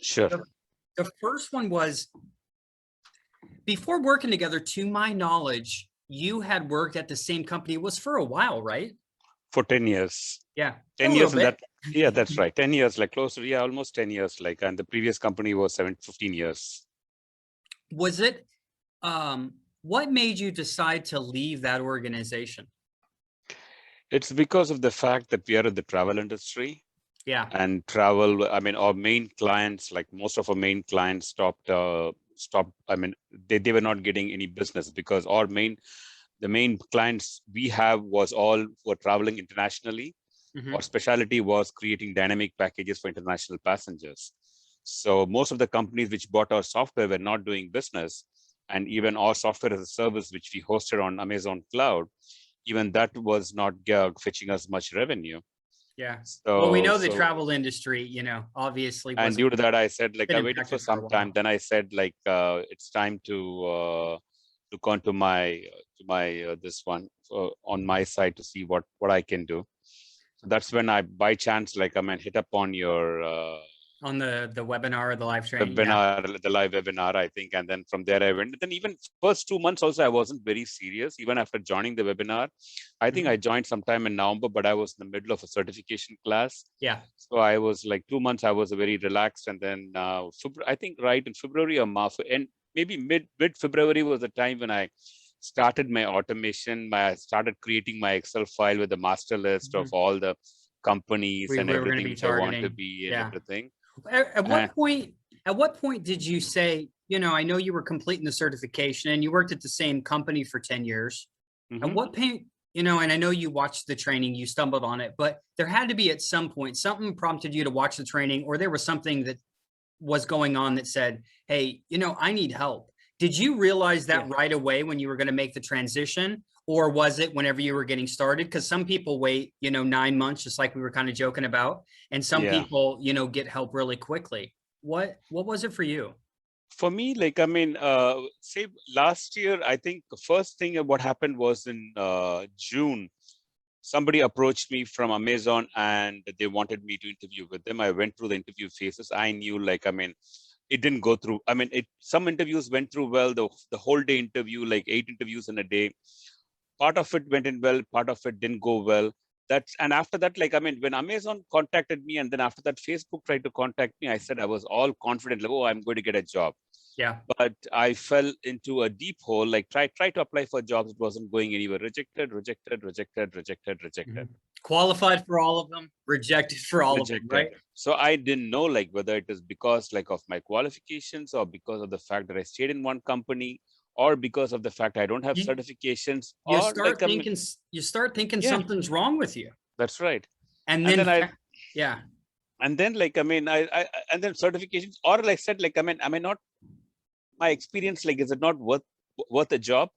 Sure. The first one was, before working together, to my knowledge, you had worked at the same company. It was for a while, right? For 10 years. Yeah. 10 years in that. Yeah, that's right. 10 years, like close to, yeah, almost 10 years. Like, and the previous company was 15 years. Was it, what made you decide to leave that organization? It's because of the fact that we are in the travel industry. Yeah. And travel, I mean, our main clients, like most of our main clients stopped, I mean, they were not getting any business because the main clients we have was all were traveling internationally. Mm-hmm. Our specialty was creating dynamic packages for international passengers. So most of the companies which bought our software were not doing business. And even our software as a service, which we hosted on Amazon Cloud, even that was not fetching us much revenue. Yeah. So, well, we know the travel industry, you know, obviously. And due to that, I said, like, I waited for some time. Then I said, like, it's time to look onto my this one on my side to see what I can do. So that's when I, by chance, like, I mean, hit up on your on the webinar or the live training. The live webinar, I think. And then from there I went. Then even first 2 months also, I wasn't very serious. Even after joining the webinar, I think I joined sometime in November, but I was in the middle of a certification class. Yeah. So I was like 2 months, I was very relaxed. And then I think right in February or March, and maybe mid-February was the time when I started my automation. I started creating my Excel file with the master list of all the companies and everything which I want to be and everything. At what point did you say, you know, I know you were completing the certification and you worked at the same company for 10 years. Mm-hmm. At what point, you know, and I know you watched the training, you stumbled on it, but there had to be at some point, something prompted you to watch the training, or there was something that was going on that said, hey, you know, I need help. Did you realize that right away when you were going to make the transition? Or was it whenever you were getting started? Because some people wait, you know, 9 months, just like we were kind of joking about. And some people, you know, get help really quickly. What was it for you? For me, like, I mean, say last year, I think the first thing of what happened was in June, somebody approached me from Amazon and they wanted me to interview with them. I went through the interview phases. I knew, like, I mean, it didn't go through. I mean, some interviews went through well, the whole day interview, like 8 interviews in a day. Part of it went in well, part of it didn't go well. And after that, like, I mean, when Amazon contacted me, and then after that, Facebook tried to contact me, I said I was all confident, like, oh, I'm going to get a job. Yeah. But I fell into a deep hole, like try to apply for jobs. It wasn't going anywhere. Rejected. Mm-hmm. Qualified for all of them, rejected for all of them, right? So I didn't know, like, whether it is because, like, of my qualifications or because of the fact that I stayed in one company, or because of the fact I don't have certifications. You start thinking something's wrong with you. That's right. And then and then, like, I mean, I and then certifications, or like I said, like, I mean, am I not, my experience, like, is it not worth a job?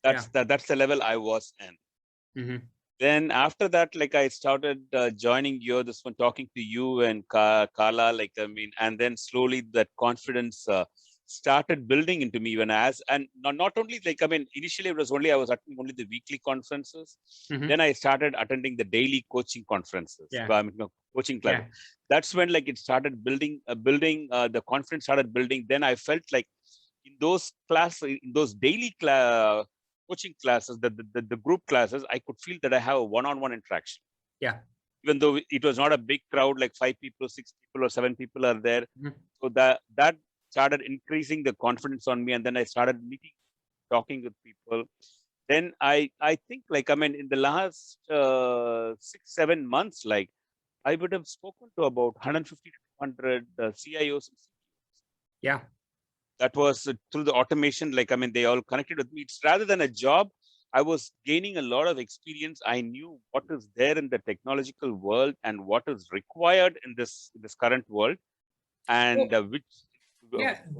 That's the level I was in. Mm-hmm. Then after that, like, I started joining this one, talking to you and Carla, like, I mean, and then slowly that confidence started building into me and not only, like, I mean, initially I was attending only the weekly conferences. Mm-hmm. Then I started attending the daily coaching conferences. Coaching class. Yeah. That's when, like, it started building, the confidence started building. Then I felt like in those daily coaching classes, the group classes, I could feel that I have a one-on-one interaction. Yeah. Even though it was not a big crowd, like 5 people, 6 people, or 7 people are there. Mm-hmm. So that started increasing the confidence on me. And then I started talking with people. Then I think, like, I mean, in the last 6-7 months, like, I would have spoken to about 150 to 200 CIOs. Yeah. That was through the automation. Like, I mean, they all connected with me. It's rather than a job, I was gaining a lot of experience. I knew what is there in the technological world and what is required in this current world, and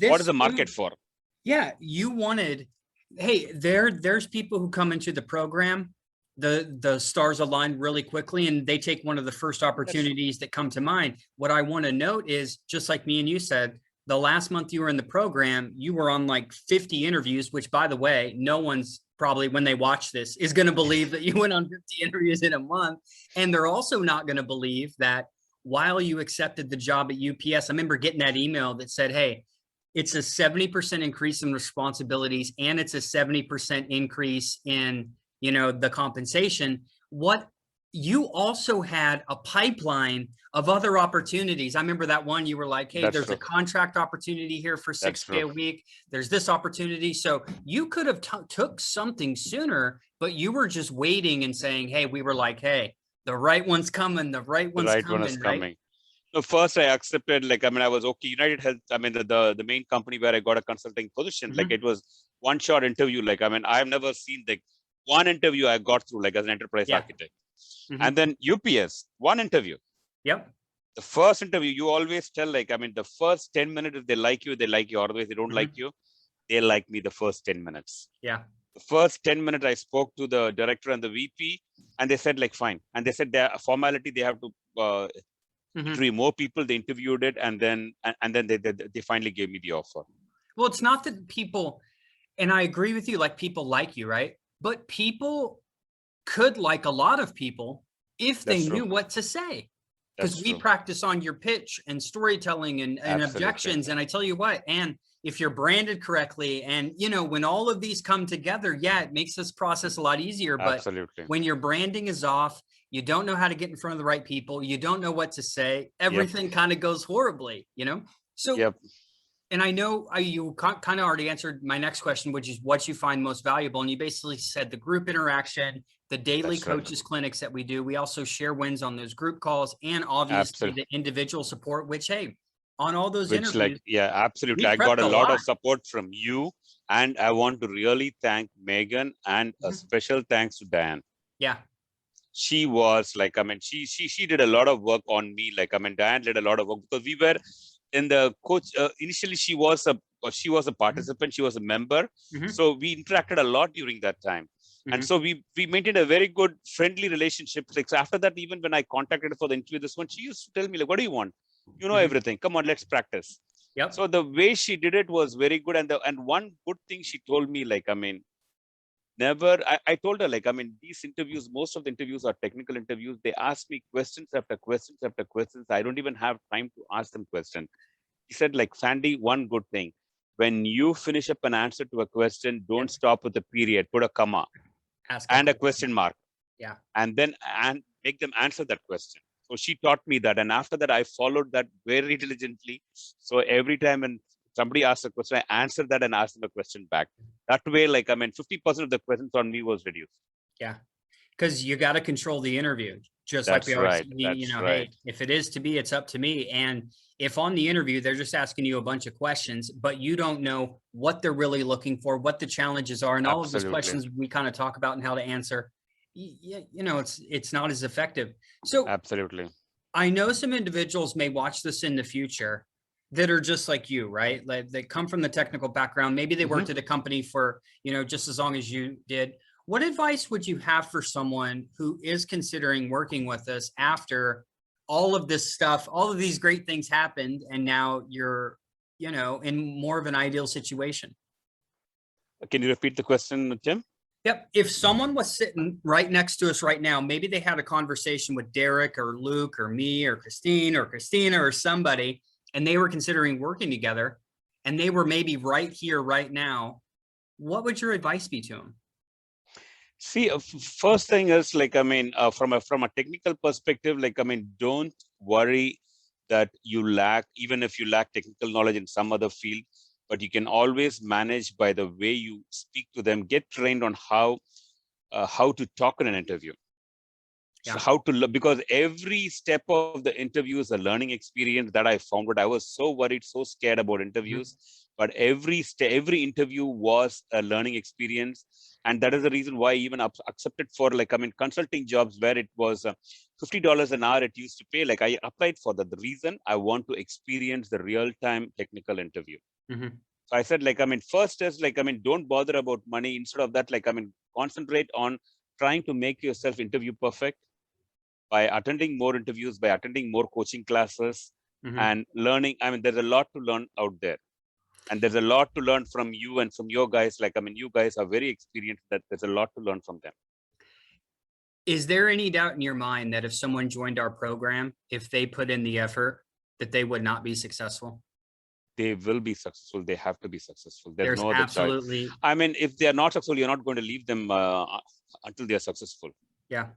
what is the market for? Yeah, you wanted. Hey, there's people who come into the program, the stars align really quickly, and they take one of the first opportunities that come to mind. What I want to note is, just like me and you said, the last month you were in the program, you were on like 50 interviews, which, by the way, no one's probably, when they watch this, is going to believe that you went on 50 interviews in a month. And they're also not going to believe that while you accepted the job at UPS, I remember getting that email that said, hey, it's a 70% increase in responsibilities and it's a 70% increase in, the compensation. What you also had a pipeline of other opportunities. I remember that one you were like, hey, That's there's true. a contract opportunity here for That's 6K true. a week. There's this opportunity. So you could have took something sooner, but you were just waiting and saying, hey, we were like, hey, the right one's coming, the right The one's right one is coming, right? coming. No, first I accepted, like, I mean, I was okay. United Health, I mean, the main company where I got a consulting position, like it was one shot interview. Like, I mean, I've never seen like one interview I got through, like as an enterprise architect. And then UPS, one interview. Yep. The first interview, you always tell, like, I mean, the first 10 minutes, if they like you, they like you. Otherwise, they don't like you. They like me the first 10 minutes. Yeah. The first 10 minutes, I spoke to the director and the VP, and they said, like, fine. And they said, a formality, they have to interview more people. They interviewed it, and then they finally gave me the offer. Well, it's not that people, and I agree with you, like people like you, right? But people could like a lot of people if they knew what to say. Because we practice on your pitch and storytelling and objections. And I tell you what, and if you're branded correctly, and when all of these come together, yeah, it makes this process a lot easier. But when your branding is off, you don't know how to get in front of the right people, you don't know what to say, everything kind of goes horribly, So and I know you kind of already answered my next question, which is what you find most valuable. And you basically said the group interaction, the daily coaches clinics that we do. We also share wins on those group calls, and obviously the individual support, which, hey, on all those interviews. Absolutely. I got a lot of support from you. And I want to really thank Megan, and a special thanks to Diane. Yeah. She was like, I mean, she did a lot of work on me. Like, I mean, Diane did a lot of work because we were in the coach. Initially, she was a participant. She was a member. So we interacted a lot during that time. And so we maintained a very good friendly relationship. Like, so after that, even when I contacted her for the interview, this one, she used to tell me, like, what do you want? You know everything. Come on, let's practice. Yep. So the way she did it was very good. And one good thing she told me, like, I mean, I told her, like, I mean, these interviews, most of the interviews are technical interviews. They ask me questions after questions after questions. I don't even have time to ask them questions. He said, like, Sandy, one good thing, when you finish up an answer to a question, don't stop with a period, put a comma and a question mark. Yeah. And then make them answer that question. So she taught me that. And after that, I followed that very diligently. So every time when somebody asked a question, I answered that and asked them a question back. That way, like, I mean, 50% of the questions on me was reduced. Yeah. Because you got to control the interview, just That's like we always, right. Hey, if it is to be, it's up to me. And if on the interview, they're just asking you a bunch of questions, but you don't know what they're really looking for, what the challenges are, and all of those questions we kind of talk about and how to answer, it's not as effective. So absolutely. I know some individuals may watch this in the future that are just like you, right? Like they come from the technical background. Maybe they worked at a company for, just as long as you did. What advice would you have for someone who is considering working with us after all of this stuff, all of these great things happened, and now you're, in more of an ideal situation? Can you repeat the question, Tim? Yep. If someone was sitting right next to us right now, maybe they had a conversation with Derek or Luke or me or Christine or Christina or somebody, and they were considering working together, and they were maybe right here, right now, what would your advice be to them? See, first thing is, like, I mean, from a technical perspective, like, I mean, don't worry that you lack, even if you lack technical knowledge in some other field, but you can always manage by the way you speak to them. Get trained on how to talk in an interview. So how to, because every step of the interview is a learning experience. That I found it. I was so worried, so scared about interviews, but every interview was a learning experience. And that is the reason why I even accepted for, like, I mean, consulting jobs where it was $50 an hour it used to pay. Like, I applied for that. The reason I want to experience the real-time technical interview. So I said, like, I mean, first is, like, I mean, don't bother about money. Instead of that, like, I mean, concentrate on trying to make yourself interview perfect by attending more interviews, by attending more coaching classes, and learning. I mean, there's a lot to learn out there. And there's a lot to learn from you and from your guys. Like, I mean, you guys are very experienced. That there's a lot to learn from them. Is there any doubt in your mind that if someone joined our program, if they put in the effort, that they would not be successful? They will be successful. They have to be successful. There's There's no other choice. absolutely, I mean, if they are not successful, you're not going to leave them until they are successful. yeah.